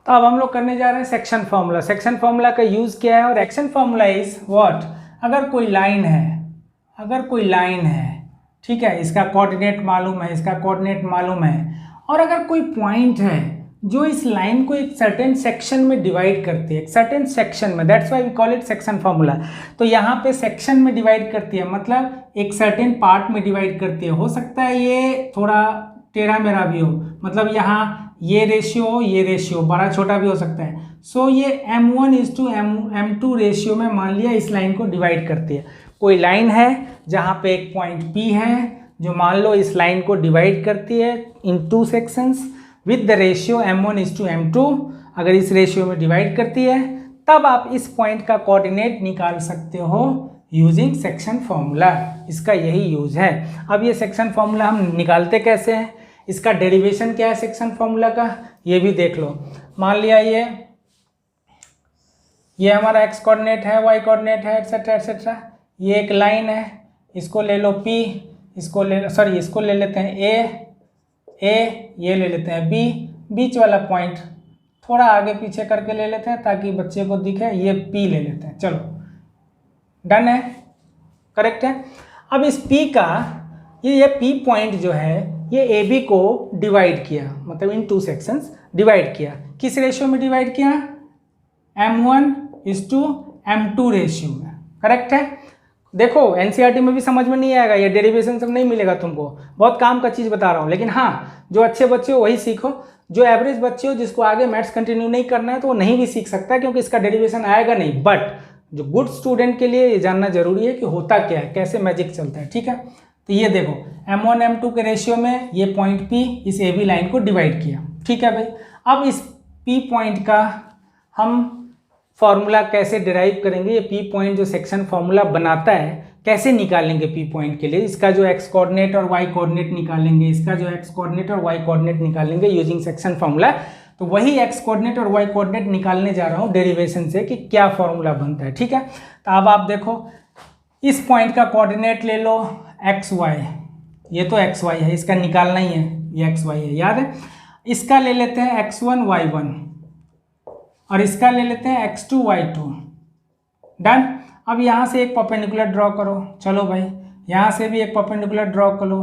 तो अब हम लोग करने जा रहे हैं सेक्शन फॉर्मूला। सेक्शन फॉर्मूला का यूज़ क्या है, और एक्शन फॉर्मूला इज व्हाट, अगर कोई लाइन है, ठीक है, इसका कोऑर्डिनेट मालूम है, इसका कोऑर्डिनेट मालूम है, और अगर कोई पॉइंट है जो इस लाइन को एक सर्टेन सेक्शन में डिवाइड करती है, एक सर्टेन सेक्शन में, that's why we call it section formula. तो यहाँ पे सेक्शन में डिवाइड करती है, मतलब एक सर्टेन पार्ट में डिवाइड करती है। हो सकता है ये थोड़ा टेढ़ा मेढ़ा भी हो, मतलब यहाँ ये रेशियो बड़ा छोटा भी हो सकता है। सो ये M1:M2 रेशियो में मान लिया इस लाइन को डिवाइड करती है। कोई लाइन है जहाँ पे एक पॉइंट P है जो मान लो इस लाइन को डिवाइड करती है इन 2 sections with the ratio M1:M2। अगर इस रेशियो में डिवाइड करती है तब आप इस पॉइंट का कोऑर्डिनेट निकाल सकते हो यूजिंग सेक्शन फॉर्मूला। इसका यही यूज है। अब ये सेक्शन फॉर्मूला हम निकालते कैसे हैं, इसका डेरिवेशन क्या है सेक्शन फॉर्मूला का, ये भी देख लो। मान लिया ये हमारा x कोऑर्डिनेट है, y कोऑर्डिनेट है, एटसेट्रा एटसेट्रा। ये एक लाइन है, इसको ले लो P, इसको ले लेते हैं A, ये ले लेते हैं B, बीच वाला पॉइंट थोड़ा आगे पीछे करके ले लेते हैं ताकि बच्चे को दिखे, ये P ले लेते हैं। चलो डन है, करेक्ट है। अब इस P का ये P पॉइंट जो है ये AB को डिवाइड किया, मतलब इन 2 सेक्शंस डिवाइड किया। किस रेशियो में डिवाइड किया, M1:M2 रेशियो में, करेक्ट है। देखो NCERT में भी समझ में नहीं आएगा, ये डेरिवेशन सब नहीं मिलेगा तुमको, बहुत काम का चीज़ बता रहा हूँ। लेकिन हाँ, जो अच्छे बच्चे हो वही सीखो, जो एवरेज बच्चे हो जिसको आगे मैथ्स कंटिन्यू नहीं करना है तो वो नहीं भी सीख सकता, क्योंकि इसका डेरिवेशन आएगा नहीं। बट जो गुड स्टूडेंट के लिए ये जानना जरूरी है कि होता क्या है, कैसे मैजिक चलता है, ठीक है। तो ये देखो M1:M2 के रेशियो में ये पॉइंट P इस AB लाइन को डिवाइड किया, ठीक है भाई। अब इस P पॉइंट का हम फॉर्मूला कैसे डिराइव करेंगे, ये P पॉइंट जो सेक्शन फॉर्मूला बनाता है कैसे निकालेंगे P पॉइंट के लिए, इसका जो x कोऑर्डिनेट और y कोऑर्डिनेट निकालेंगे, इसका जो x कोऑर्डिनेट और y कोऑर्डिनेट निकालेंगे यूजिंग सेक्शन फॉर्मूला। तो वही x कोऑर्डिनेट और y कोऑर्डिनेट निकालने जा रहा हूँ डेरिवेशन से कि क्या फॉर्मूला बनता है, ठीक है। तो अब आप देखो इस पॉइंट का कोऑर्डिनेट ले लो xy, ये तो xy है, इसका निकालना ही है, ये xy है, याद है। इसका ले लेते हैं x1 y1 और इसका ले लेते हैं x2 y2, डन। अब यहाँ से एक परपेंडिकुलर ड्रॉ करो, चलो भाई यहाँ से भी एक परपेंडिकुलर ड्रॉ करो,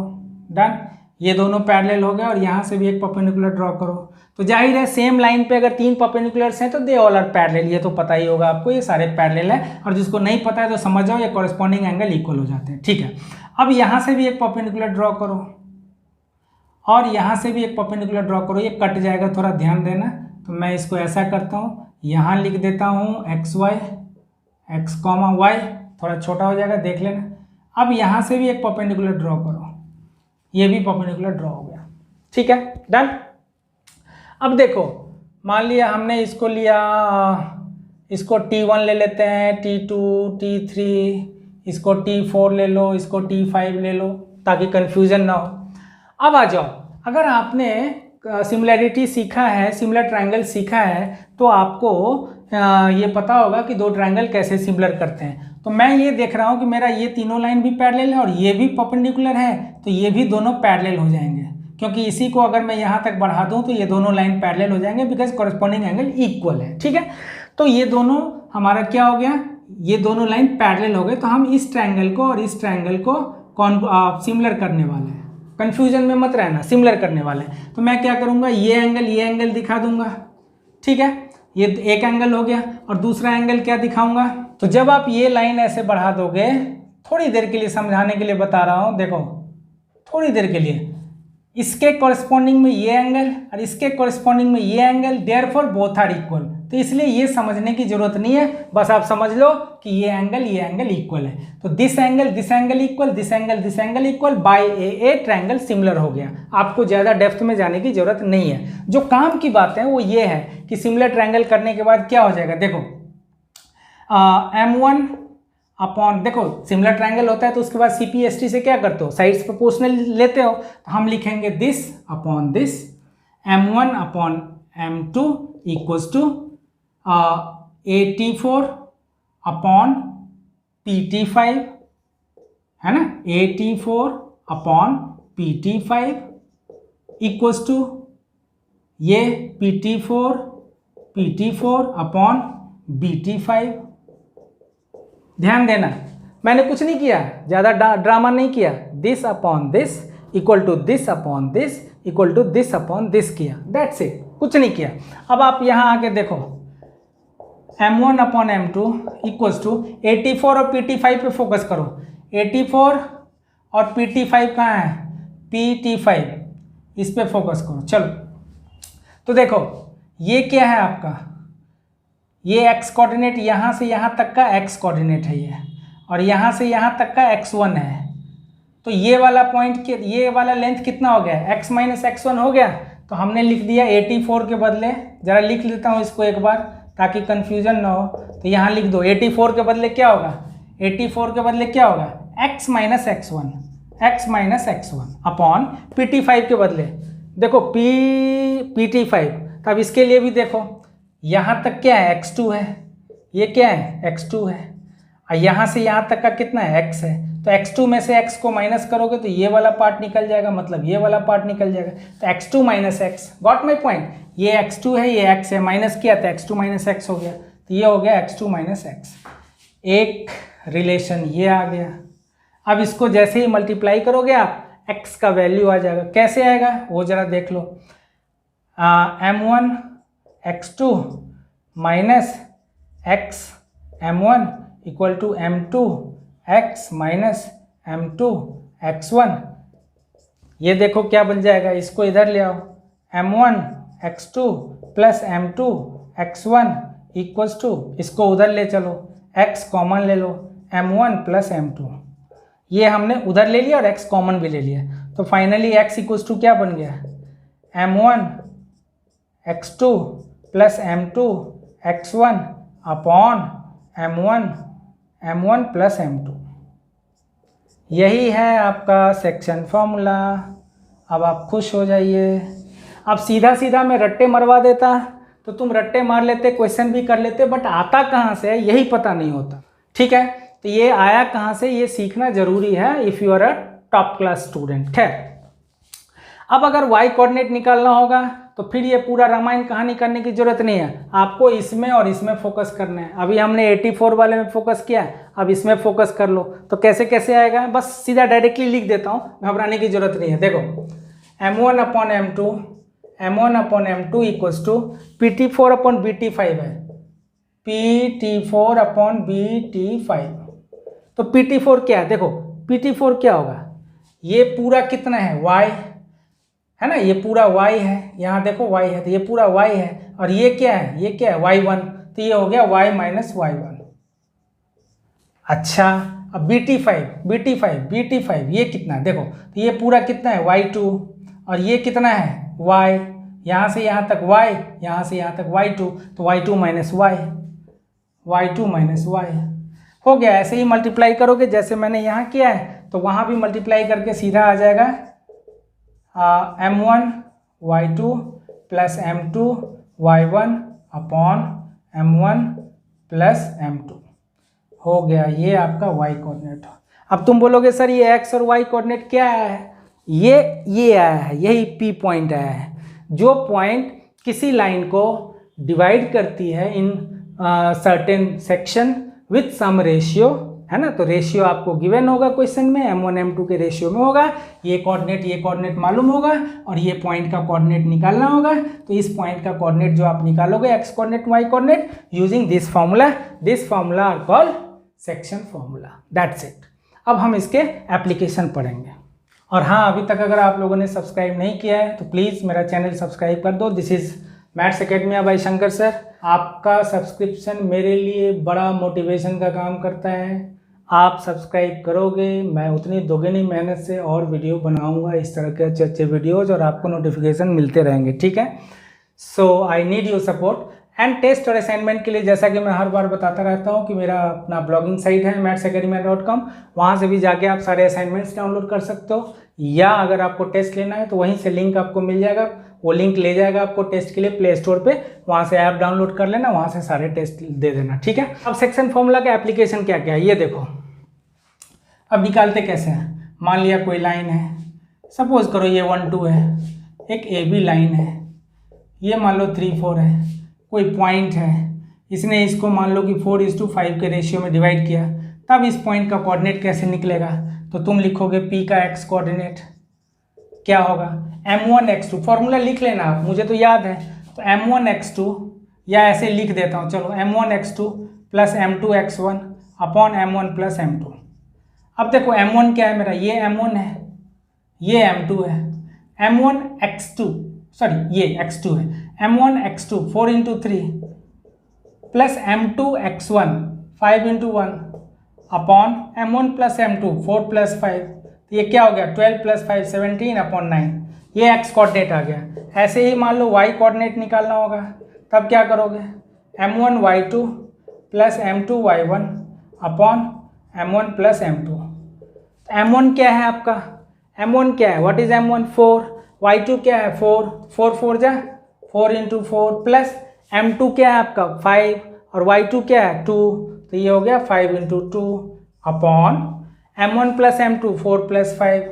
डन। ये दोनों पैरेलल हो गए और यहाँ से भी एक परपेंडिकुलर ड्रॉ करो। तो जाहिर है सेम लाइन पे अगर 3 परपेंडिकुलर्स हैं तो दे ऑल आर पैरेलल, ये तो पता ही होगा आपको, ये सारे पैरेलल है। और जिसको नहीं पता है तो समझ जाओ ये कॉरेस्पॉन्डिंग एंगल इक्वल हो जाते हैं, ठीक है। अब यहाँ से भी एक परपेंडिकुलर ड्रॉ करो और यहाँ से भी एक परपेंडिकुलर ड्रॉ करो, ये कट जाएगा, थोड़ा ध्यान देना। तो मैं इसको ऐसा करता हूँ, यहाँ लिख देता हूँ xy, x, y, थोड़ा छोटा हो जाएगा, देख लेना। अब यहाँ से भी एक परपेंडिकुलर ड्रॉ करो, ये भी परपेंडिकुलर ड्रॉ हो गया, ठीक है, डन। अब देखो मान लिया हमने इसको लिया, इसको T1 ले लेते हैं, T2, T3, इसको T4 ले लो, इसको T5 ले लो ताकि कन्फ्यूजन ना हो। अब आ जाओ, अगर आपने सिमिलैरिटी सीखा है, सिमिलर ट्रायंगल सीखा है, तो आपको ये पता होगा कि 2 ट्रायंगल कैसे सिमिलर करते हैं। तो मैं ये देख रहा हूँ कि मेरा ये तीनों लाइन भी पैरेलल है और ये भी परपेंडिकुलर है, तो ये भी दोनों पैरेलल हो जाएंगे, क्योंकि इसी को अगर मैं यहाँ तक बढ़ा दूँ तो ये दोनों लाइन पैरेलल हो जाएंगे, बिकॉज कॉरेस्पॉन्डिंग एंगल इक्वल है, ठीक है। तो ये दोनों हमारा क्या हो गया, ये दोनों लाइन पैरेलल हो गए। तो हम इस ट्रायंगल को और इस ट्रायंगल को सिमिलर करने वाले हैं, कंफ्यूजन में मत रहना, सिमिलर करने वाले हैं। तो मैं क्या करूँगा, ये एंगल दिखा दूंगा, ठीक है, ये एक एंगल हो गया। और दूसरा एंगल क्या दिखाऊंगा, तो जब आप ये लाइन ऐसे बढ़ा दोगे, थोड़ी देर के लिए समझाने के लिए बता रहा हूँ, देखो थोड़ी देर के लिए, इसके कॉरेस्पॉन्डिंग में ये एंगल और इसके कॉरेस्पॉन्डिंग में ये angle, therefore both are equal. तो इसलिए ये समझने की जरूरत नहीं है, बस आप समझ लो कि ये एंगल इक्वल है। तो this angle equal, this angle equal, by a triangle similar हो गया। आपको ज़्यादा डेप्थ में जाने की जरूरत नहीं है। जो काम की बात है वो ये है कि सिमिलर ट्रायंगल करने के बाद क्या हो जाएगा, देखो M1 अपॉन, देखो सिमिलर ट्रायंगल होता है तो उसके बाद CPST से क्या करते हो, साइड्स प्रोपोर्शनल लेते हो। तो हम लिखेंगे this upon this, M1 upon M2 equals to AT4 upon PT5, है ना, AT4 upon PT5 equals to ये PT4 PT4 अपॉन BT5। ध्यान देना, मैंने कुछ नहीं किया, ज़्यादा ड्रामा नहीं किया। This upon this equal to this upon this equal to this upon this किया, दैट्स इट, कुछ नहीं किया। अब आप यहाँ आके देखो, M1 upon M2 equals to 84 और PT5 पे फोकस करो। 84 और PT5 कहाँ है? PT5, इस पे फोकस करो। चलो तो देखो, ये क्या है आपका, ये x कोऑर्डिनेट यहाँ से यहाँ तक का x कोऑर्डिनेट है ये, और यहाँ से यहाँ तक का x1 है। तो ये वाला पॉइंट के ये वाला लेंथ कितना हो गया? x माइनस x1 हो गया। तो हमने लिख दिया 84 के बदले, ज़रा लिख लेता हूँ इसको एक बार ताकि कन्फ्यूजन ना हो। तो यहाँ लिख दो 84 के बदले क्या होगा? 84 के बदले क्या होगा? x minus x1, x minus x1 upon PT5 के बदले देखो PT5। तो अब इसके लिए भी देखो, यहाँ तक क्या है? x2 है, ये क्या है? x2 है, और यहाँ से यहाँ तक का कितना है? x है। तो x2 में से x को माइनस करोगे तो ये वाला पार्ट निकल जाएगा, मतलब ये वाला पार्ट निकल जाएगा। तो x2 minus x, got my point. ये x2 है, ये x है, माइनस किया तो x2 माइनस x हो गया। तो ये हो गया x2 माइनस x। एक रिलेशन ये आ गया। अब इसको जैसे ही मल्टीप्लाई करोगे आप, x का वैल्यू आ जाएगा। कैसे आएगा वो ज़रा देख लो। M1 x2 minus x M1 equal to M2 x minus M2 x1। ये देखो क्या बन जाएगा, इसको इधर ले आओ। M1 x2 plus M2 x1 equals to, इसको उधर ले चलो, x कॉमन ले लो, M1 प्लस M2। ये हमने उधर ले लिया और x कॉमन भी ले लिया। तो फाइनली x इक्वल्स टू क्या बन गया? M1 x2 plus M2 x1 upon M1 plus M2। यही है आपका सेक्शन फॉर्मूला। अब आप खुश हो जाइए। अब सीधा सीधा मैं रट्टे मरवा देता तो तुम रट्टे मार लेते, क्वेश्चन भी कर लेते, बट आता कहाँ से है यही पता नहीं होता। ठीक है, तो ये आया कहाँ से, ये सीखना जरूरी है if you are a top class student. खैर, अब अगर y कोऑर्डिनेट निकालना होगा तो फिर ये पूरा रामायण कहानी करने की जरूरत नहीं है, आपको इसमें और इसमें फोकस करना है। अभी हमने 84 वाले में फोकस किया, अब इसमें फोकस कर लो। तो कैसे कैसे आएगा, बस सीधा डायरेक्टली लिख देता हूँ, घबराने की जरूरत नहीं है। देखो M1 upon M2 equals to PT4 upon BT5 है, PT4 अपॉन BT5। तो PT4 क्या है? देखो PT4 क्या होगा, ये पूरा कितना है? y है ना, ये पूरा y है, यहाँ देखो y है, तो ये पूरा y है, और ये क्या है? ये क्या है? y1। तो ये हो गया y माइनस y1। अच्छा, अब BT5 ये कितना है? देखो तो ये पूरा कितना है? y2, और ये कितना है? y, यहाँ से यहाँ तक y, यहाँ से यहाँ तक y2, तो y2 माइनस y हो गया। ऐसे ही मल्टीप्लाई करोगे जैसे मैंने यहाँ किया है, तो वहाँ भी मल्टीप्लाई करके सीधा आ जाएगा M1 y2 plus M2 y1 upon M1 plus M2 हो गया। ये आपका y कोऑर्डिनेट। अब तुम बोलोगे सर ये x और y कोऑर्डिनेट क्या आया है? ये आया है, यही P पॉइंट आया है, जो पॉइंट किसी लाइन को डिवाइड करती है in certain section with some ratio, है ना। तो रेशियो आपको गिवन होगा क्वेश्चन में, M1 M2 के रेशियो में होगा। ये कोऑर्डिनेट मालूम होगा और ये पॉइंट का कोऑर्डिनेट निकालना होगा। तो इस पॉइंट का कोऑर्डिनेट जो आप निकालोगे, x coordinate y coordinate, using this formula are called section formula. That's it. अब हम इसके एप्लीकेशन पढ़ेंगे। और हाँ, अभी तक अगर आप लोगों ने सब्सक्राइब नहीं किया है तो प्लीज़ मेरा चैनल सब्सक्राइब कर दो। This is maths academy by Shankar sir. आपका सब्सक्रिप्शन मेरे लिए बड़ा मोटिवेशन का काम करता है। आप सब्सक्राइब करोगे, मैं उतनी दोगुनी मेहनत से और वीडियो बनाऊंगा, इस तरह के अच्छे अच्छे वीडियोज़, और आपको नोटिफिकेशन मिलते रहेंगे। ठीक है, so I need your support. And test और असाइनमेंट के लिए जैसा कि मैं हर बार बताता रहता हूँ कि मेरा अपना ब्लॉगिंग साइट है mathsacademy.com, वहाँ से भी जाके आप सारे असाइनमेंट्स डाउनलोड कर सकते हो, या अगर आपको टेस्ट लेना है तो वहीं से लिंक आपको मिल जाएगा, वो लिंक ले जाएगा आपको टेस्ट के लिए प्ले स्टोर पे, वहाँ से ऐप डाउनलोड कर लेना, वहाँ से सारे टेस्ट दे देना। ठीक है, अब सेक्शन फॉर्मूला का एप्लीकेशन क्या क्या है ये देखो। अब निकालते कैसे हैं, मान लिया कोई लाइन है, सपोज करो ये 1 2 है, एक AB लाइन है, ये मान लो 3 4 है, कोई पॉइंट है, इसने इसको मान लो कि 4:5 के रेशियो में डिवाइड किया, तब इस पॉइंट का कोऑर्डिनेट कैसे निकलेगा? तो तुम लिखोगे P का x कोऑर्डिनेट क्या होगा, m1x2, फॉर्मूला लिख लेना आप, मुझे तो याद है। तो m1x2, या ऐसे लिख देता हूँ, चलो m1x2 plus m2x1 upon m1 plus m2। अब देखो m1 क्या है मेरा, ये m1 है, ये m2 है, m1x2 सॉरी ये x2 है, m1x2 4 × 3 plus m2x1 5 × 1 upon m1 plus m2 4 + 5, तो ये क्या हो गया 12 + 5 17 अपॉन 9, ये x कोऑर्डिनेट आ गया। ऐसे ही मान लो y कोऑर्डिनेट निकालना होगा, तब क्या करोगे m1y2 plus m2y1 upon m1 plus m2। m1 क्या है आपका, m1 क्या है, व्हाट इज m1 4, y2 क्या है 4, 4 4 जा 4 × 4 प्लस m2 क्या है आपका 5 और y2 क्या है 2, तो ये हो गया 5 × 2 अपॉन m1 प्लस m2 4 + 5,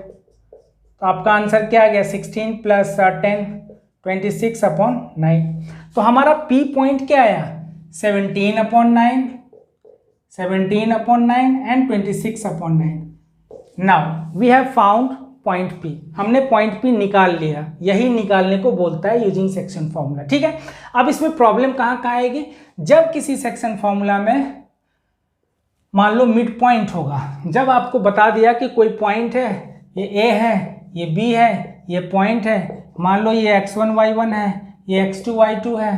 तो आपका आंसर क्या आ गया 16 + 10 26 अपॉन 9। तो हमारा P पॉइंट क्या आया 17 upon 9, 17 upon 9 and 26 upon 9। Now we have found point P, हमने पॉइंट P निकाल लिया, यही निकालने को बोलता है यूजिंग सेक्शन फॉर्मूला। ठीक है, अब इसमें प्रॉब्लम कहाँ आएगी, जब किसी सेक्शन फॉर्मूला में मान लो मिड पॉइंट होगा, जब आपको बता दिया कि कोई पॉइंट है, ये A है, ये B है, ये पॉइंट है, मान लो ये x1 y1 है, ये x2 y2 है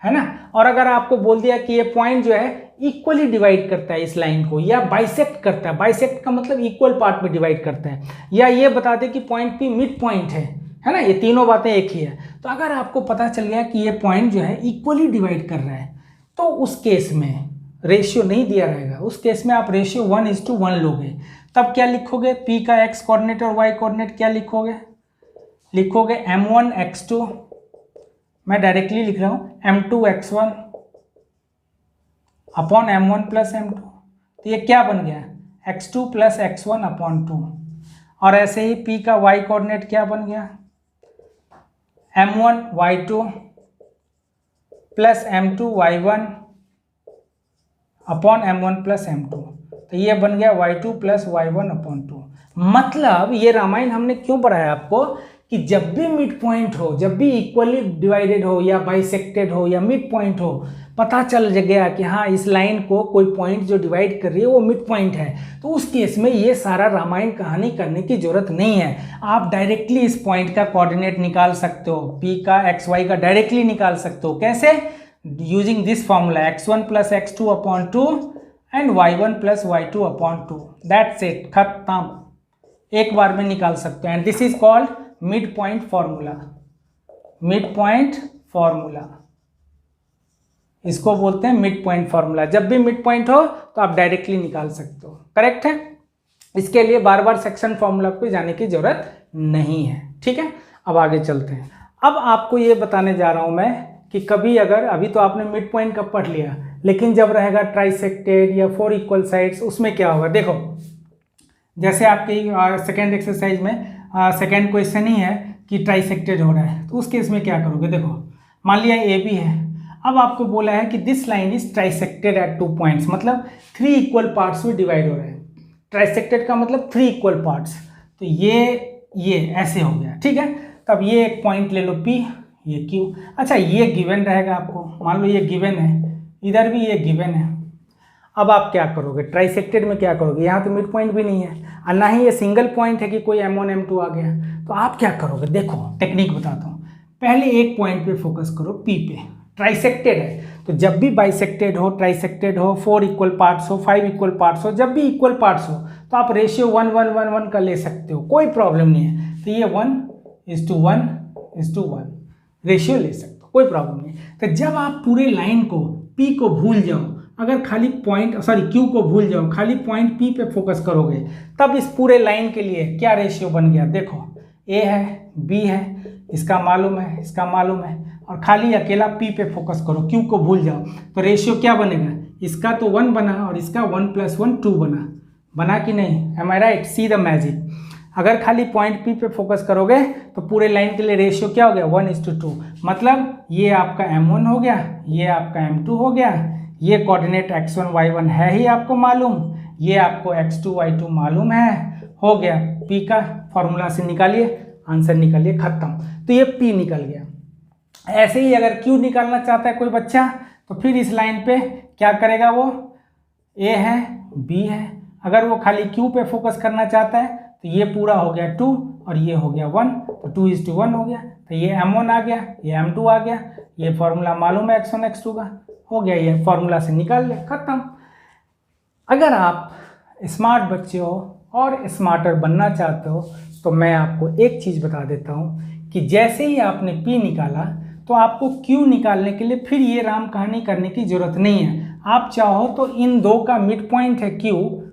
ना, और अगर आपको बोल दिया कि ये पॉइंट जो है इक्वली डिवाइड करता है इस लाइन को, या बाइसेक्ट करता है, बाइसेक्ट का मतलब इक्वल पार्ट में डिवाइड करता है, या ये बता दे कि पॉइंट P मिड पॉइंट है ना, ये तीनों बातें एक ही है। तो अगर आपको पता चल गया कि ये पॉइंट जो है इक्वली डिवाइड कर रहा है, तो उस केस में रेशियो नहीं दिया रहेगा, उस केस में आप रेशियो 1:1 लोगे। तब क्या लिखोगे, P का x कोऑर्डिनेट और y कोऑर्डिनेट क्या लिखोगे, लिखोगे m1x2, मैं डायरेक्टली लिख रहा हूँ m2x1 upon m1 plus m2, तो ये क्या बन गया x2 प्लस x1 अपॉन 2, और ऐसे ही P का y कोऑर्डिनेट क्या बन गया m1y2 plus m2y1 upon m1 plus m2, तो ये बन गया y2 प्लस y1 अपॉन 2। मतलब ये रामायण हमने क्यों पढ़ाया आपको कि जब भी मिड पॉइंट हो, जब भी इक्वली डिवाइडेड हो या बाइसेक्टेड हो या मिड पॉइंट हो, पता चल गया कि हाँ इस लाइन को कोई पॉइंट जो डिवाइड कर रही है वो मिड पॉइंट है, तो उस केस में ये सारा रामायण कहानी करने की जरूरत नहीं है। आप डायरेक्टली इस पॉइंट का कोऑर्डिनेट निकाल सकते हो, P का XY का डायरेक्टली निकाल सकते हो। कैसे, using this formula x1 plus x2 upon 2 and y1 plus y2 upon 2, that's it, खत्म, एक बार में निकाल सकते हैं। And this is called mid point formula, mid point formula इसको बोलते हैं मिड पॉइंट फॉर्मूला। जब भी मिड पॉइंट हो तो आप डायरेक्टली निकाल सकते हो, करेक्ट है। इसके लिए बार बार सेक्शन फॉर्मूला पे जाने की जरूरत नहीं है। ठीक है, अब आगे चलते हैं। अब आपको ये बताने जा रहा हूं मैं कि कभी अगर, अभी तो आपने मिड पॉइंट का पढ़ लिया, लेकिन जब रहेगा ट्राइसेक्टेड या 4 इक्वल साइड्स, उसमें क्या होगा। देखो जैसे आपकी सेकेंड एक्सरसाइज में सेकेंड क्वेश्चन ही है कि ट्राइसेक्टेड हो रहा है, तो उस केस में क्या करोगे। देखो मान लिया AB है, अब आपको बोला है कि this line is trisected at 2 points, मतलब 3 इक्वल पार्ट्स में डिवाइड हो रहे हैं। ट्राइसेक्टेड का मतलब 3 इक्वल पार्ट्स, तो ये ऐसे हो गया। ठीक है, तब ये एक पॉइंट ले लो P, ये Q। अच्छा ये गिवन रहेगा आपको, मान लो ये गिवन है, इधर भी ये गिवन है। अब आप क्या करोगे, ट्राइसेक्टेड में क्या करोगे, यहाँ तो मिड पॉइंट भी नहीं है और ना ही ये सिंगल पॉइंट है कि कोई m1 m2 आ गया, तो आप क्या करोगे। देखो टेक्निक बताता हूँ, पहले एक पॉइंट पे फोकस करो, P पे। ट्राइसेक्टेड है तो जब भी बाइसेक्टेड हो, ट्राइसेक्टेड हो, 4 इक्वल पार्ट्स हो, 5 इक्वल पार्ट्स हो, जब भी इक्वल पार्ट्स हो तो आप रेशियो 1:1:1 का ले सकते हो, कोई प्रॉब्लम नहीं है। तो ये 1:1:1 रेशियो ले सकते हो, कोई प्रॉब्लम नहीं। तो जब आप पूरे लाइन को P को भूल जाओ, अगर खाली पॉइंट Q को भूल जाओ, खाली पॉइंट P पे फोकस करोगे, तब इस पूरे लाइन के लिए क्या रेशियो बन गया। देखो A है, B है, इसका मालूम है, इसका मालूम है, और खाली अकेला P पे फोकस करो, Q को भूल जाओ, तो रेशियो क्या बनेगा। इसका तो 1 बना और इसका 1 + 1 2 बना कि नहीं। Am I right, see the magic. अगर खाली पॉइंट P पे फोकस करोगे तो पूरे लाइन के लिए रेशियो क्या हो गया 1:2, मतलब ये आपका M1 हो गया, ये आपका M2 हो गया, ये कोऑर्डिनेट x1 y1 है ही आपको मालूम, ये आपको x2 y2 मालूम है, हो गया P का फॉर्मूला से निकालिए, आंसर निकालिए, खत्म। तो ये P निकल गया। ऐसे ही अगर Q निकालना चाहता है कोई बच्चा तो फिर इस लाइन पे क्या करेगा, वो A है B है, अगर वो खाली Q पे फोकस करना चाहता है तो ये पूरा हो गया 2 और ये हो गया 1, तो 2:1 हो गया, तो ये M1 आ गया, ये M2 आ गया, ये फॉर्मूला मालूम है x1 x2 का, हो गया, ये फॉर्मूला से निकाल ले, खत्म। अगर आप स्मार्ट बच्चे हो और स्मार्टर बनना चाहते हो तो मैं आपको एक चीज़ बता देता हूँ कि जैसे ही आपने P निकाला तो आपको Q निकालने के लिए फिर ये राम कहानी करने की ज़रूरत नहीं है। आप चाहो तो इन दो का मिड पॉइंट है Q,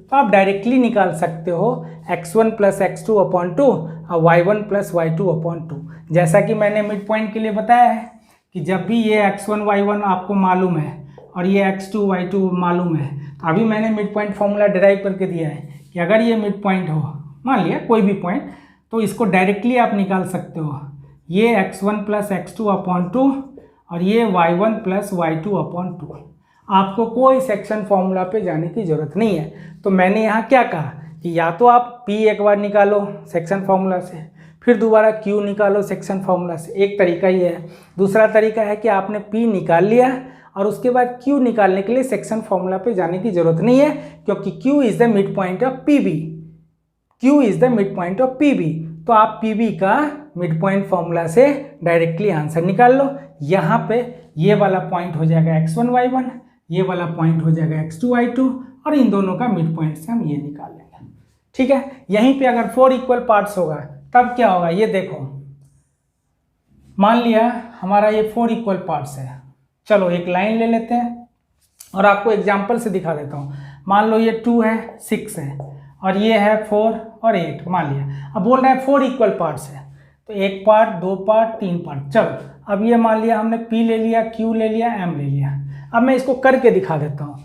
तो आप डायरेक्टली निकाल सकते हो x1 + x2/2 और y1 + y2/2। जैसा कि मैंने मिड पॉइंट के लिए बताया है कि जब भी ये x1 y1 आपको मालूम है और ये x2 y2 मालूम है, तो अभी मैंने मिड पॉइंट फॉर्मूला डिराइव करके दिया है कि अगर ये मिड पॉइंट हो, मान लिया कोई भी पॉइंट, तो इसको डायरेक्टली आप निकाल सकते हो, ये x1 + x2/2 और ये y1 + y2/2। आपको कोई सेक्शन फॉर्मूला पे जाने की ज़रूरत नहीं है। तो मैंने यहाँ क्या कहा कि या तो आप P एक बार निकालो सेक्शन फॉर्मूला से, फिर दोबारा Q निकालो सेक्शन फॉर्मूला से, एक तरीका ये है। दूसरा तरीका है कि आपने P निकाल लिया और उसके बाद Q निकालने के लिए सेक्शन फॉर्मूला पे जाने की ज़रूरत नहीं है, क्योंकि Q is the mid point of PB, Q is the mid point of PB। तो आप PB का मिड पॉइंट फॉर्मूला से डायरेक्टली आंसर निकाल लो। यहाँ पे ये वाला पॉइंट हो जाएगा x1 y1, ये वाला पॉइंट हो जाएगा x2 y2, और इन दोनों का मिड पॉइंट से हम ये निकाल लेंगे। ठीक है, यहीं पे अगर 4 इक्वल पार्ट्स होगा तब क्या होगा, ये देखो, मान लिया हमारा ये 4 इक्वल पार्ट्स है। चलो एक लाइन ले लेते हैं और आपको एग्जाम्पल से दिखा देता हूँ। मान लो ये 2 है, 6 है और ये है 4 और 8 मान लिया। अब बोल रहा है 4 इक्वल पार्ट्स है, तो 1 पार्ट, 2 पार्ट, 3 पार्ट। चलो अब ये मान लिया हमने P ले लिया, Q ले लिया, M ले लिया। अब मैं इसको करके दिखा देता हूँ।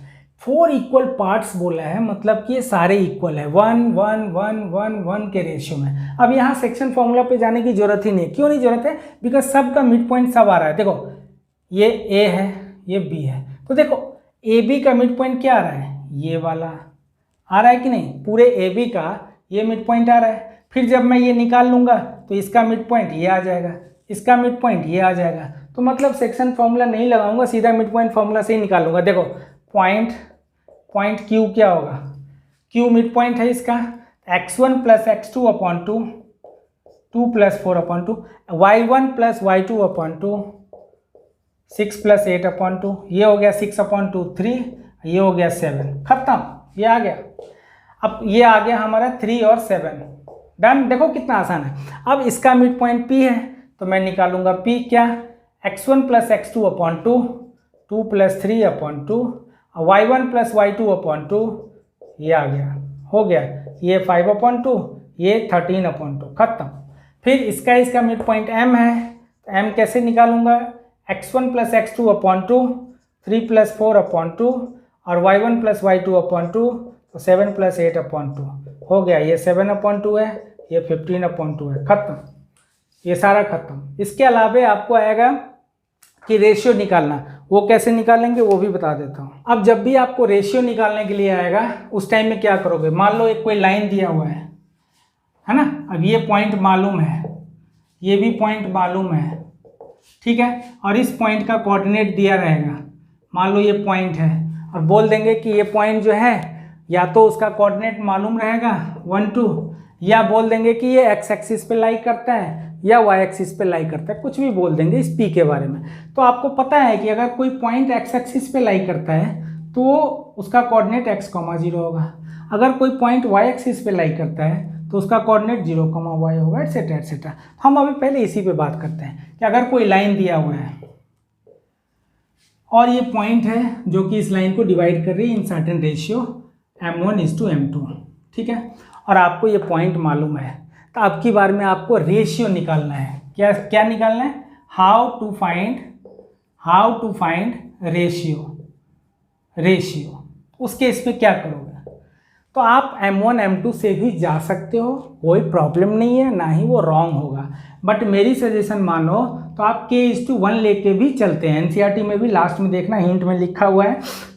4 इक्वल पार्ट्स बोला है, मतलब कि ये सारे इक्वल है, 1 1 1 1 1 के रेशियो में। अब यहाँ सेक्शन फॉर्मूला पे जाने की जरूरत ही नहीं है। क्यों नहीं जरूरत है? बिकॉज सब का मिड पॉइंट सब आ रहा है। देखो ये A है, ये B है, तो देखो AB का मिड पॉइंट क्या आ रहा है, ये वाला आ रहा है कि नहीं, पूरे AB का ये मिड पॉइंट आ रहा है। फिर जब मैं ये निकाल लूँगा तो इसका मिड पॉइंट ये आ जाएगा, इसका मिड पॉइंट ये आ जाएगा। तो मतलब सेक्शन फॉर्मूला नहीं लगाऊंगा, सीधा मिड पॉइंट फॉर्मूला से ही निकालूंगा। देखो पॉइंट Q क्या होगा, Q मिड पॉइंट है इसका, x1 + x2/2, 2 + 4/2, y1 + y2/2, 6 + 8/2, ये हो गया 6/2 3, ये हो गया 7, खत्म, ये आ गया। अब ये आ गया हमारा 3 और 7, डन। देखो कितना आसान है। अब इसका मिड पॉइंट P है तो मैं निकालूंगा P क्या, x1 + x2/2, 2 + 3/2, y1 + y2/2, ये आ गया, हो गया, ये 5/2, ये 13/2, खत्म। फिर इसका मिड पॉइंट M है, तो M कैसे निकालूंगा, x1 + x2/2, 3 + 4/2 और y1 + y2/2, तो 7 + 8/2, हो गया, ये 7/2 है, ये 15/2 है, खत्म, ये सारा खत्म। इसके अलावा आपको आएगा कि रेशियो निकालना, वो कैसे निकालेंगे वो भी बता देता हूँ। अब जब भी आपको रेशियो निकालने के लिए आएगा उस टाइम में क्या करोगे, मान लो एक कोई लाइन दिया हुआ है ना। अब ये पॉइंट मालूम है, ये भी पॉइंट मालूम है, ठीक है, और इस पॉइंट का कोऑर्डिनेट दिया रहेगा। मान लो ये पॉइंट है और बोल देंगे कि ये पॉइंट जो है या तो उसका कोऑर्डिनेट मालूम रहेगा 1 2, या बोल देंगे कि ये x एक्सिस पे लाई करता है या y एक्सिस पे लाई करता है, कुछ भी बोल देंगे इस P के बारे में। तो आपको पता है कि अगर कोई पॉइंट x एक्सिस पे लाई करता है तो उसका कोऑर्डिनेट x, 0 होगा। अगर कोई पॉइंट y एक्सिस पे लाई करता है तो उसका कोऑर्डिनेट 0, y होगा, एटसेट्रा एटसेट्रा। हम अभी पहले इसी पे बात करते हैं कि अगर कोई लाइन दिया हुआ है और ये पॉइंट है जो कि इस लाइन को डिवाइड कर रही है इन सर्टेन रेशियो M1:M2, ठीक है, और आपको ये पॉइंट मालूम है, तो अब की बार में आपको रेशियो निकालना है। क्या निकालना है, हाउ टू फाइंड रेशियो। उस केस में क्या करोगे, तो आप M1 M2 से भी जा सकते हो, कोई प्रॉब्लम नहीं है, ना ही वो रॉन्ग होगा। बट मेरी सजेशन मानो तो आप K:1 लेके भी चलते हैं। NCERT में भी लास्ट में देखना हिंट में लिखा हुआ है,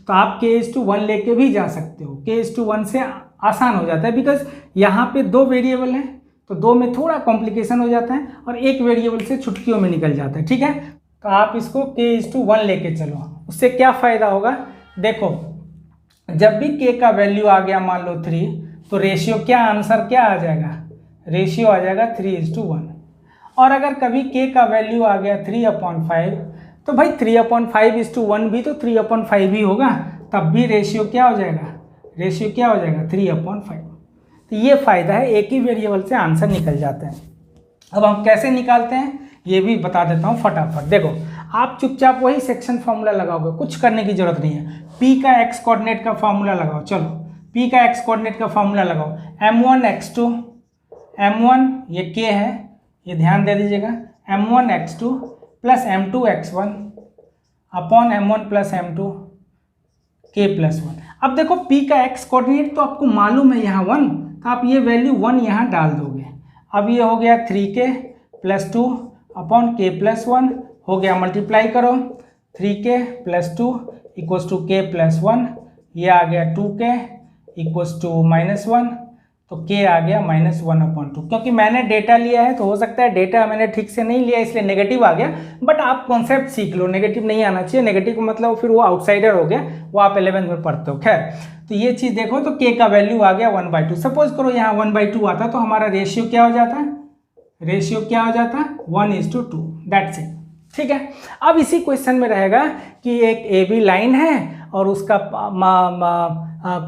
तो आप K:1 लेके भी जा सकते हो। K:1 से आसान हो जाता है, बिकॉज यहाँ पे 2 वेरिएबल हैं, तो 2 में थोड़ा कॉम्प्लिकेशन हो जाता है और 1 वेरिएबल से छुटकियों में निकल जाता है। ठीक है, तो आप इसको K:1 लेके चलो। उससे क्या फ़ायदा होगा, देखो जब भी K का वैल्यू आ गया मान लो 3, तो रेशियो क्या, आंसर क्या आ जाएगा, रेशियो आ जाएगा 3:1। और अगर कभी K का वैल्यू आ गया 3/5, तो भाई 3/5:1 भी तो 3/5 ही होगा, तब भी रेशियो क्या हो जाएगा, रेशियो क्या हो जाएगा 3/5। तो ये फ़ायदा है, एक ही वेरिएबल से आंसर निकल जाते हैं। अब हम कैसे निकालते हैं ये भी बता देता हूँ फटाफट। देखो आप चुपचाप वही सेक्शन फॉर्मूला लगाओगे, कुछ करने की जरूरत नहीं है। P का x कोऑर्डिनेट का फॉर्मूला लगाओ, चलो P का x कोऑर्डिनेट का फॉर्मूला लगाओ। M1 x2, M1 ये K है, ये ध्यान दे दीजिएगा, M1 x2 plus M2 x1 upon M1 plus M2 K+1। अब देखो P का x कोऑर्डिनेट तो आपको मालूम है यहाँ 1, तो आप ये वैल्यू 1 यहाँ डाल दोगे। अब ये हो गया 3K + 2 अपॉन K+1 हो गया, मल्टीप्लाई करो 3K + 2 = K+1, ये आ गया 2K = -1, तो K आ गया -1/2। क्योंकि मैंने डेटा लिया है तो हो सकता है डेटा मैंने ठीक से नहीं लिया इसलिए नेगेटिव आ गया, बट आप कॉन्सेप्ट सीख लो, नेगेटिव नहीं आना चाहिए। नेगेटिव का मतलब फिर वो आउटसाइडर हो गया, वो आप 11th में पढ़ते हो। खैर, तो ये चीज़ देखो, तो K का वैल्यू आ गया 1/2। सपोज करो यहाँ 1/2 आता तो हमारा रेशियो क्या हो जाता, रेशियो क्या हो जाता 1:2, दैट्स इट। ठीक है, अब इसी क्वेश्चन में रहेगा कि एक AB लाइन है और उसका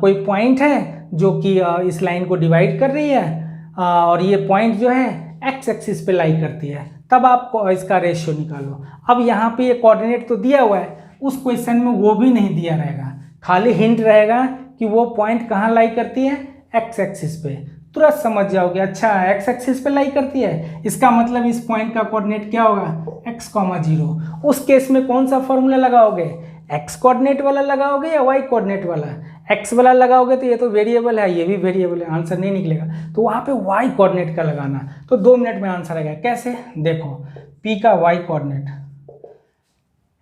कोई पॉइंट है जो कि इस लाइन को डिवाइड कर रही है, और ये पॉइंट जो है x एक्सिस पे लाई करती है, तब आप इसका रेशियो निकालो। अब यहाँ पे ये कोऑर्डिनेट तो दिया हुआ है, उस क्वेश्चन में वो भी नहीं दिया रहेगा, खाली हिंट रहेगा कि वो पॉइंट कहाँ लाई करती है, x एक्सिस पे। तुरंत समझ जाओगे, अच्छा x एक्सिस पे लाई करती है, इसका मतलब इस पॉइंट का कोऑर्डिनेट क्या होगा, x, 0। उस केस में कौन सा फॉर्मूला लगाओगे, x कोऑर्डिनेट वाला लगाओगे या y कोऑर्डिनेट वाला। x वाला लगाओगे तो ये तो वेरिएबल है, ये भी वेरिएबल है, आंसर नहीं निकलेगा, तो वहाँ पे y कोऑर्डिनेट का लगाना, तो 2 मिनट में आंसर आएगा। कैसे, देखो P का y coordinate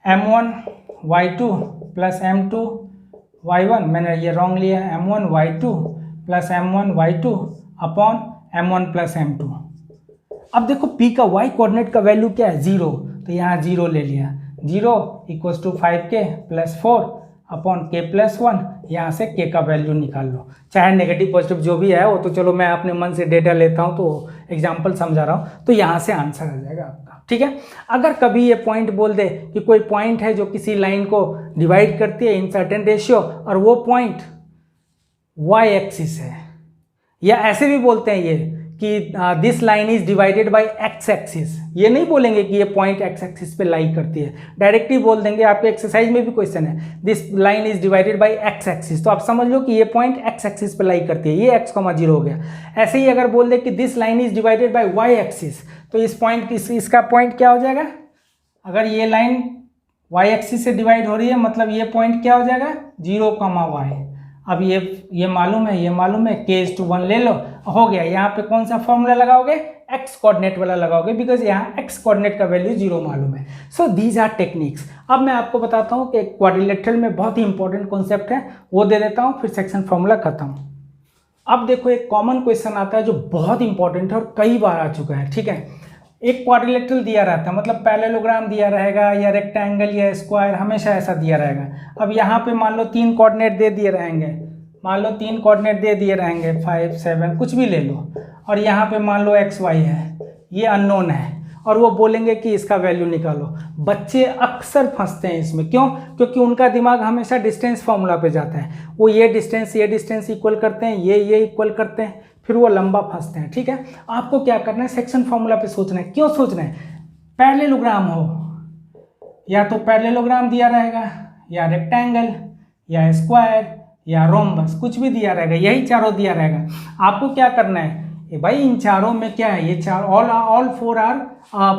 M1 y2 plus M2 y1, मैंने ये रॉन्ग लिया, M1 y2 plus M1 y2 upon M1 plus M2। अब देखो P का y कोऑर्डिनेट का वैल्यू क्या है, 0, तो यहाँ 0 ले लिया, 0 = 5K + 4 अपॉन K+1, यहाँ से K का वैल्यू निकाल लो, चाहे नेगेटिव पॉजिटिव जो भी है वो तो चलो मैं अपने मन से डेटा लेता हूँ तो एग्जांपल समझा रहा हूँ, तो यहाँ से आंसर आ जाएगा आपका। ठीक है, अगर कभी ये पॉइंट बोल दे कि कोई पॉइंट है जो किसी लाइन को डिवाइड करती है इन सर्टेन रेशियो, और वो पॉइंट y एक्सिस है, या ऐसे भी बोलते हैं ये कि this line is divided by x axis, ये नहीं बोलेंगे कि ये पॉइंट x एक्सिस पे लाई करती है, डायरेक्टली बोल देंगे। आपके एक्सरसाइज में भी क्वेश्चन है this line is divided by x axis, तो आप समझ लो कि ये पॉइंट x एक्सिस पे लाई करती है, ये x, 0 हो गया। ऐसे ही अगर बोल दे कि this line is divided by y axis, तो इस पॉइंट इसका पॉइंट क्या हो जाएगा, अगर ये लाइन y एक्सिस से डिवाइड हो रही है मतलब ये पॉइंट क्या हो जाएगा 0, y। अब ये मालूम है, ये मालूम है, K:1 ले लो, हो गया। यहाँ पे कौन सा फॉर्मूला लगाओगे, x कोऑर्डिनेट वाला लगाओगे, बिकॉज यहाँ x कोऑर्डिनेट का वैल्यू 0 मालूम है। So these are techniques. अब मैं आपको बताता हूँ कि क्वाड्रिलेटरल में बहुत ही इंपॉर्टेंट कॉन्सेप्ट है, वो दे देता हूँ, फिर सेक्शन फॉर्मूला खत्म। अब देखो एक कॉमन क्वेश्चन आता है जो बहुत इंपॉर्टेंट है और कई बार आ चुका है। ठीक है, एक क्वाड्रिलेटरल दिया रहता है, मतलब पैरेललोग्राम दिया रहेगा या रेक्टेंगल या स्क्वायर, हमेशा ऐसा दिया रहेगा। अब यहाँ पे मान लो 3 कोऑर्डिनेट दे दिए रहेंगे, मान लो 3 कोऑर्डिनेट दे दिए रहेंगे, 5, 7 कुछ भी ले लो, और यहाँ पे मान लो x, y है, ये अननोन है, और वो बोलेंगे कि इसका वैल्यू निकालो। बच्चे अक्सर फंसते हैं इसमें, क्यों, क्योंकि उनका दिमाग हमेशा डिस्टेंस फार्मूला पे जाता है, वो ये डिस्टेंस इक्वल करते हैं, ये इक्वल करते हैं, फिर वो लंबा फंसते हैं। ठीक है, आपको क्या करना है, सेक्शन फार्मूला पे सोचना है। क्यों सोचना है, पैरेललोग्राम हो, या तो पैरेललोग्राम दिया रहेगा, या रेक्टेंगल, या स्क्वायर, या रोम्बस, कुछ भी दिया रहेगा, यही चारों दिया रहेगा। आपको क्या करना है, भाई इन चारों में क्या है, ये चार ऑल 4 आर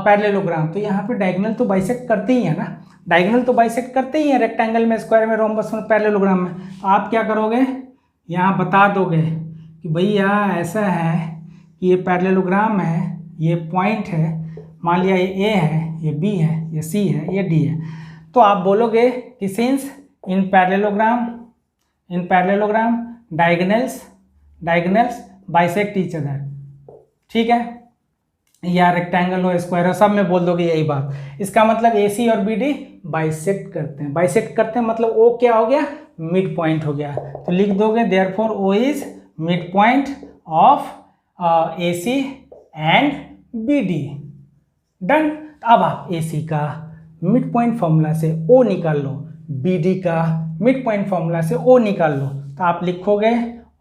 पैरेललोग्राम, तो यहाँ पे डायगोनल तो बाइसेक्ट करते ही है ना, डायगोनल तो बाइसेक्ट करते ही है, रेक्टेंगल में, स्क्वायर में, रोम्बस में, पैरेललोग्राम में। आप क्या करोगे, यहाँ बता दोगे कि भैया ऐसा है कि ये पैरेललोग्राम है, ये पॉइंट है, मान लिया ये A है, ये B है, ये C है, ये D है, तो आप बोलोगे कि since in parallelogram diagonals bisect each other, ठीक है, या रेक्टेंगल हो, स्क्वायर हो, सब में बोल दोगे यही बात। इसका मतलब AC और BD बाइसेक्ट करते हैं मतलब O क्या हो गया, मिड पॉइंट हो गया। तो लिख दोगे therefore O is mid point of AC and BD। Done. अब आप AC का मिड पॉइंट फॉर्मूला से O निकाल लो, BD का मिड पॉइंट फॉर्मूला से O निकाल लो। तो आप लिखोगे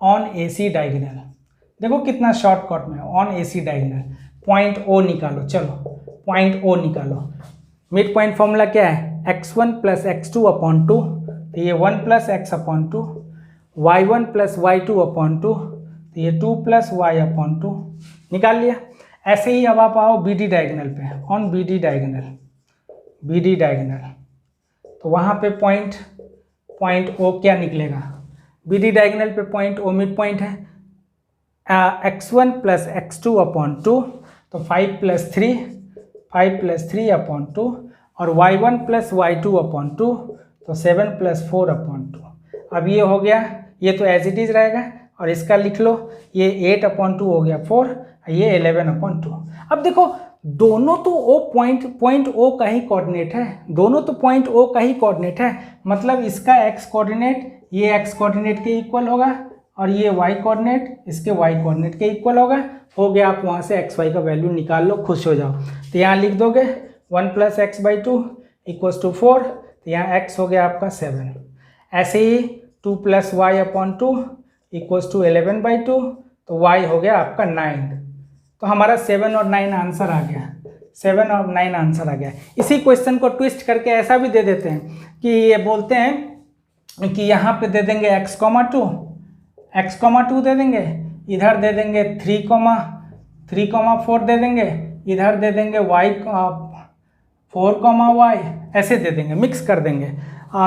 ऑन AC डायगोनल, देखो कितना शॉर्टकट में, on AC diagonal point O निकालो। चलो पॉइंट O निकालो। मिड पॉइंट फॉर्मूला क्या है, x1 प्लस x2 अपॉन 2, तो ये 1 plus x upon 2, y1 plus y2 upon 2, तो ये 2 प्लस y अपॉन 2, निकाल लिया। ऐसे ही अब आप आओ BD डायगोनल पे, ऑन BD डायगोनल, तो वहाँ पे पॉइंट O क्या निकलेगा, BD डायगोनल पे पॉइंट O मिड पॉइंट है, x1 प्लस x2 अपॉन 2, तो 5 प्लस 3 अपॉन 2, और y1 प्लस y2 अपॉन 2, तो 7 प्लस 4 अपॉन 2। अब ये हो गया, ये तो एज इट इज रहेगा, और इसका लिख लो, ये 8 अपॉन 2 हो गया 4, ये 11 अपॉन 2। अब देखो दोनों तो O पॉइंट O का ही कोऑर्डिनेट है, दोनों तो पॉइंट O का ही कोऑर्डिनेट है, मतलब इसका x कोऑर्डिनेट ये x कोऑर्डिनेट के इक्वल होगा, और ये y कोऑर्डिनेट इसके y कोऑर्डिनेट के इक्वल होगा। हो गया, आप वहाँ से x y का वैल्यू निकाल लो, खुश हो जाओ। तो यहाँ लिख दोगे 1 plus x by 2 equals to 4, तो यहाँ x हो गया आपका 7। ऐसे ही 2 plus y upon 2 equals to 11 by 2, तो y हो गया आपका 9। तो हमारा 7 और 9 आंसर आ गया, 7 और 9 आंसर आ गया। इसी क्वेश्चन को ट्विस्ट करके ऐसा भी दे देते हैं कि ये बोलते हैं कि यहाँ पे दे देंगे x,2 दे देंगे, इधर दे देंगे 3,4 दे देंगे, इधर दे देंगे y,4,y, ऐसे दे देंगे, मिक्स कर देंगे,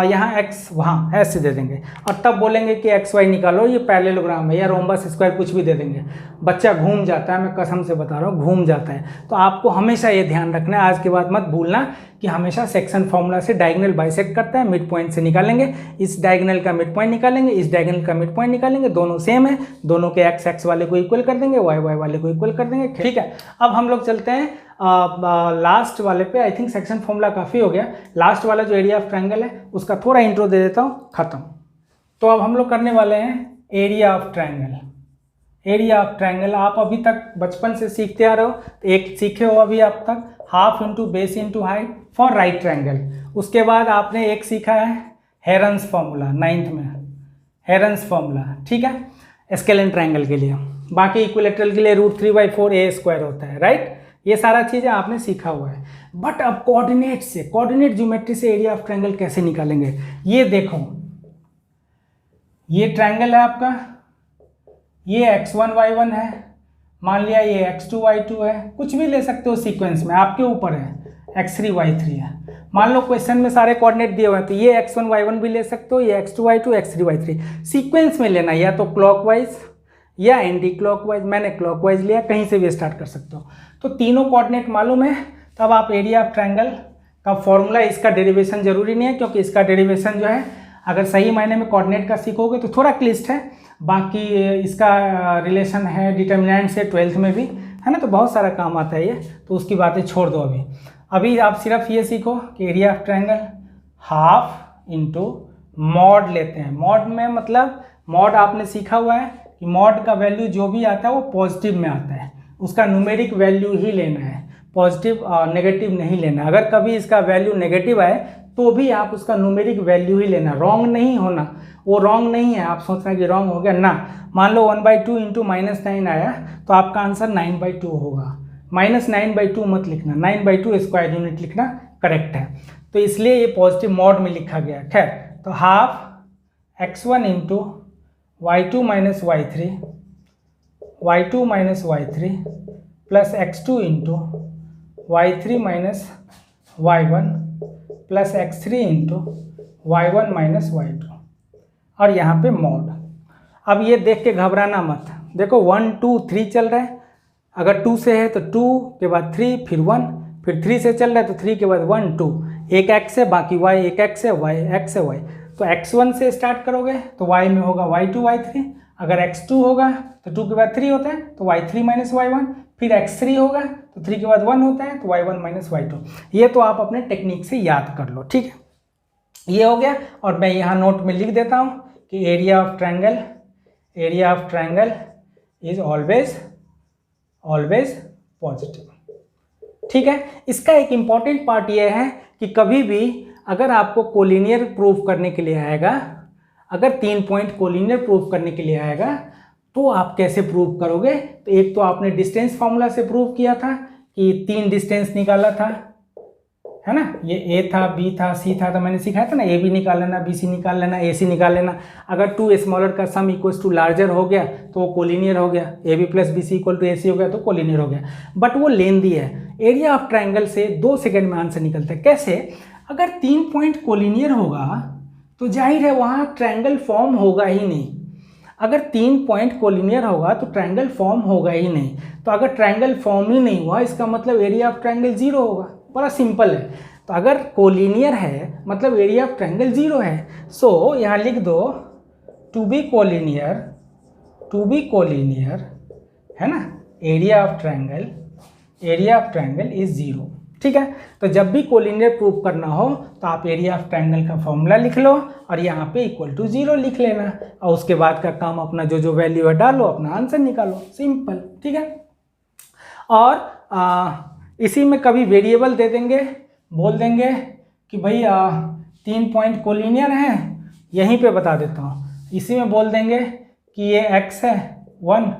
यहाँ x वहाँ ऐसे दे देंगे, और तब बोलेंगे कि एक्स वाई निकालो, ये पैरेललोग्राम है या रोम्बस स्क्वायर, कुछ भी दे देंगे। बच्चा घूम जाता है, मैं कसम से बता रहा हूँ घूम जाता है। तो आपको हमेशा ये ध्यान रखना है, आज के बाद मत भूलना कि हमेशा सेक्शन फॉर्मूला से डायगोनल बाइसेक्ट करता है, मिड पॉइंट से निकालेंगे, इस डायगोनल का मिड पॉइंट निकालेंगे, इस डायगोनल का मिड पॉइंट निकालेंगे, दोनों सेम है, दोनों के x वाले को इक्वल कर देंगे, y वाले को इक्वल कर देंगे। ठीक है, अब हम लोग चलते हैं लास्ट वाले पे। आई थिंक सेक्शन फॉर्मूला काफ़ी हो गया, लास्ट वाला जो एरिया ऑफ ट्रायंगल है उसका थोड़ा इंट्रो दे देता हूँ, खत्म। तो अब हम लोग करने वाले हैं area of triangle. Area of triangle आप अभी तक बचपन से सीखते आ रहे हो, तो एक सीखे हो अभी आप तक, half into base into height for right triangle. उसके बाद आपने एक सीखा है हेरन्स फॉर्मूला, 9th में हेरन्स फॉर्मूला, ठीक है, स्केलेन ट्रायंगल के लिए। बाकी इक्विलेटरल के लिए √3/4a² होता है, राइट। ये सारा चीज़ें आपने सीखा हुआ है। बट अब कोऑर्डिनेट ज्योमेट्री से एरिया ऑफ ट्रायंगल कैसे निकालेंगे, ये देखो, ये ट्रायंगल है आपका, ये x1 y1 है, मान लिया ये x2 y2 है, कुछ भी ले सकते हो सीक्वेंस में, आपके ऊपर है, x3 y3 है। मान लो क्वेश्चन में सारे कोऑर्डिनेट दिए हुए हैं, तो ये x1 y1 भी ले सकते हो, ये x2 y2 x3 y3 sequence में लेना, या तो क्लॉकवाइज या एंटी क्लॉकवाइज। मैंने क्लॉकवाइज लिया, कहीं से भी स्टार्ट कर सकते हो। तो तीनों कोऑर्डिनेट मालूम है, तब आप एरिया ऑफ ट्रायंगल का फॉर्मूला, इसका डेरिवेशन जरूरी नहीं है, क्योंकि इसका डेरिवेशन जो है अगर सही मायने में कोऑर्डिनेट का सीखोगे तो थोड़ा क्लिष्ट है। बाकी इसका रिलेशन है डिटर्मिनेंट से 12th में भी है ना, तो बहुत सारा काम आता है ये, तो उसकी बातें छोड़ दो। अभी आप सिर्फ ये सीखो कि area of triangle half into mod लेते हैं। मॉड में मतलब मॉड आपने सीखा हुआ है कि मॉड का वैल्यू जो भी आता है वो पॉजिटिव में आता है, उसका न्यूमेरिक वैल्यू ही लेना है, पॉजिटिव नेगेटिव नहीं लेना। अगर कभी इसका वैल्यू नेगेटिव आए तो भी आप उसका न्यूमेरिक वैल्यू ही लेना, रॉन्ग नहीं होना। वो रॉन्ग नहीं है, आप सोचना कि रॉन्ग हो गया ना। मान लो 1/2 इंटू -9 आया, तो आपका आंसर 9/2 होगा। -9/2 मत लिखना, 9/2 स्क्वायर यूनिट लिखना करेक्ट है। तो इसलिए ये पॉजिटिव मॉड में लिखा गया। खैर, तो half x1 into y2 minus y3 plus x2 into y3 minus y1 plus x3 into y1 minus y2, और यहाँ पे मॉड। अब ये देख के घबराना मत, देखो 1 2 3 चल रहा है, अगर 2 से है तो 2 के बाद 3 फिर 1, फिर 3 से चल रहा है तो 3 के बाद 1 2, एक x है बाकी y, एक x है y, x है y, तो x1 से स्टार्ट करोगे तो y में होगा y2 y3, अगर x2 होगा तो 2 के बाद 3 होता है तो y3 माइनस y1, फिर x3 होगा तो 3 के बाद 1 होता है तो y1 माइनस y2। ये तो आप अपने टेक्निक से याद कर लो, ठीक है। ये हो गया, और मैं यहाँ नोट में लिख देता हूँ कि area of triangle is always positive, ठीक है। इसका एक इम्पॉर्टेंट पार्ट ये है कि कभी भी अगर आपको कोलिनियर प्रूफ करने के लिए आएगा, अगर 3 पॉइंट कोलिनियर प्रूफ करने के लिए आएगा तो आप कैसे प्रूव करोगे। तो एक तो आपने डिस्टेंस फार्मूला से प्रूव किया था कि 3 डिस्टेंस निकाला था, है ना, ये ए था, बी था, सी था, तो मैंने सिखाया था ना, ए बी निकाल लेना, बी सी निकाल लेना, ए सी निकाल लेना। अगर 2 स्मॉलर का सम इक्वल्स टू लार्जर हो गया तो वो कोलिनियर हो गया, A B plus B C equal to A C हो गया तो कोलिनियर हो गया। बट वो लेंदी है, एरिया ऑफ ट्रायंगल से 2 सेकेंड में आंसर निकलता है। कैसे? अगर 3 पॉइंट कोलिनियर होगा तो जाहिर है वहाँ ट्रायंगल फॉर्म होगा ही नहीं। अगर 3 पॉइंट कोलिनियर होगा तो ट्रायंगल फॉर्म होगा ही नहीं। तो अगर ट्रायंगल फॉर्म ही नहीं हुआ इसका मतलब एरिया ऑफ ट्रायंगल 0 होगा। बड़ा सिंपल है। तो अगर कोलिनियर है मतलब एरिया ऑफ ट्रायंगल 0 है। सो यहाँ लिख दो टू बी कोलिनियर, है ना, एरिया ऑफ ट्रायंगल इज 0, ठीक है। तो जब भी कोलिनियर प्रूफ करना हो तो आप एरिया ऑफ ट्रायंगल का फॉर्मूला लिख लो और यहाँ पे इक्वल टू 0 लिख लेना, और उसके बाद का काम अपना जो वैल्यू है डालो, अपना आंसर निकालो, सिंपल, ठीक है। और इसी में कभी वेरिएबल दे देंगे, बोल देंगे कि भाई 3 पॉइंट कोलिनियर हैं, यहीं पे बता देता हूँ, इसी में बोल देंगे कि ये x है 1,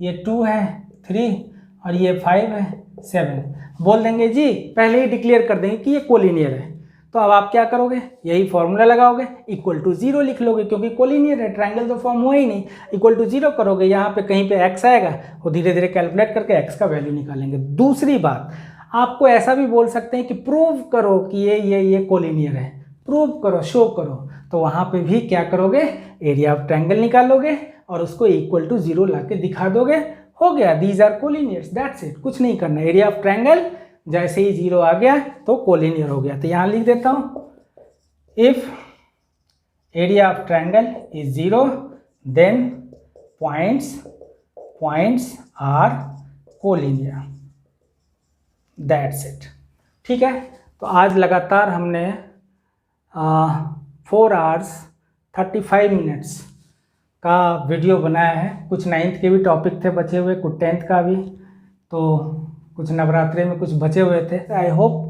ये 2 है 3 और ये 5 है 7, बोल देंगे जी, पहले ही डिक्लेयर कर देंगे कि ये कोलिनियर है। तो अब आप क्या करोगे, यही फॉर्मूला लगाओगे, इक्वल टू 0 लिख लोगे क्योंकि कोलिनियर है, ट्रायंगल तो फॉर्म हुआ ही नहीं, इक्वल टू 0 करोगे, यहाँ पे कहीं पे x आएगा, वो धीरे धीरे कैलकुलेट करके x का वैल्यू निकालेंगे। दूसरी बात, आपको ऐसा भी बोल सकते हैं कि प्रूव करो कि ये कोलिनियर है, प्रूव करो, शो करो, तो वहाँ पे भी क्या करोगे, एरिया ऑफ ट्रायंगल निकालोगे और उसको इक्वल टू 0 ला के दिखा दोगे, हो गया, दीज आर कोलिनियर्स, दैट्स इट, कुछ नहीं करना। एरिया ऑफ ट्रायंगल जैसे ही 0 आ गया तो कोलिनियर हो गया। तो यहाँ लिख देता हूँ, if area of triangle is 0 then points are collinear, that's it, ठीक है। तो आज लगातार हमने 4 hours 35 minutes का वीडियो बनाया है। कुछ 9th के भी टॉपिक थे बचे हुए, कुछ 10th का भी, तो कुछ नवरात्रि में कुछ बचे हुए थे। आई होप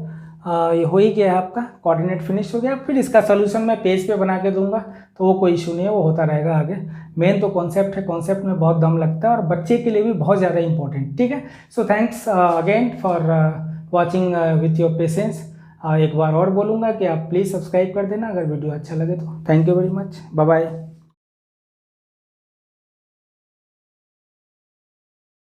ये हो ही गया है, आपका कोऑर्डिनेट फिनिश हो गया। फिर इसका सोल्यूशन मैं पेज पे बना के दूंगा, तो वो कोई इशू नहीं है, वो होता रहेगा आगे। मेन तो कॉन्सेप्ट है, कॉन्सेप्ट में बहुत दम लगता है और बच्चे के लिए भी बहुत ज़्यादा इंपॉर्टेंट, ठीक है। So thanks again for watching with your patience. एक बार और बोलूँगा कि आप प्लीज़ सब्सक्राइब कर देना अगर वीडियो अच्छा लगे तो। Thank you very much, bye bye.